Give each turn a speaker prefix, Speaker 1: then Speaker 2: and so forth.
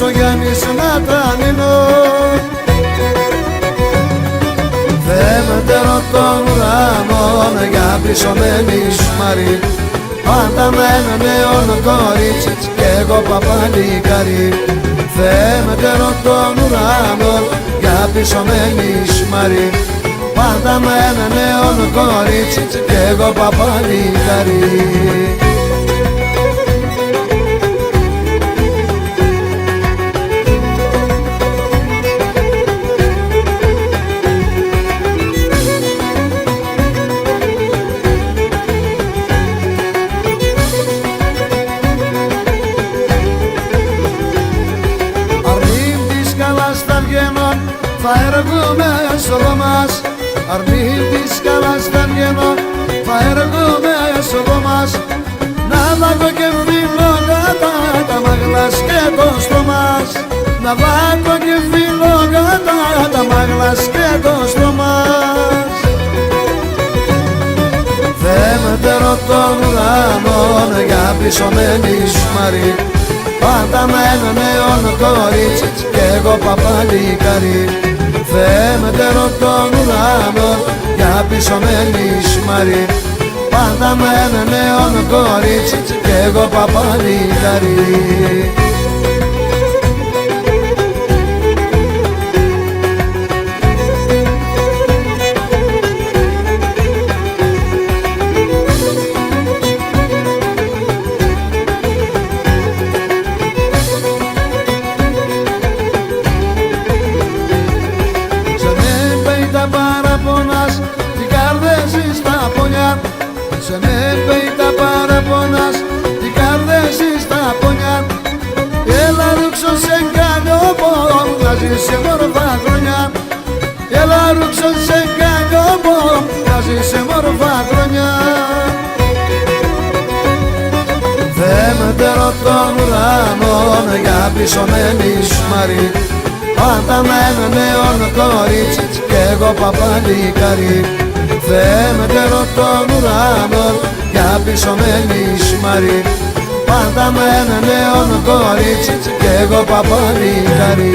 Speaker 1: ο Γιάννης Νατανίνο. Θεέ με τερό των ουρανών, για πρισωμένη σμαρή, πάντα με ένα νέο κορίτσι κι εγώ παπαλικάρι. Θεέ με τερό των ουρανών, για πρισωμένη σμαρή, πάντα με ένα νέο κορίτσι κι εγώ παπαλικάρι. Θα έργομαι στο δωμάς, αρνή της καλάς θα βγαίνω, θα έργομαι στο δωμάς, να βάγω και φίλο κατά τα μαγλάς και το στομάς, να βάγω και φίλο κατά τα μαγλάς και το στομάς. Θεέ με τερό των ουρανών, για πρισωμένη σμαρή, πάντα με ένα νέο κορίτσι κι εγώ παπαλικάρι. Θεέ με τερό των ουρανών, για πρισωμένη σμαρή, πάντα με ένα νέο κορίτσι κι εγώ παπαλικάρι. Σε με πέει τα παραπονάς, την καρδέση στα πονιά. Έλα ρούξω σε καλλιόπο, να ζεις σε μόρφα χρόνια. Έλα ρούξω σε καλλιόπο, να ζεις σε μόρφα χρόνια. Θεέ με τερό των ουρανών, για πρισωμένη σμαρή, πάντα με ένα νέο κορίτσι κι εγώ παπαλικάρι. Θεέ με τερό των ουρανών, για πρισωμένη σμαρή, πάντα με ένα νέο κορίτσι κι εγώ παπαλικάρι.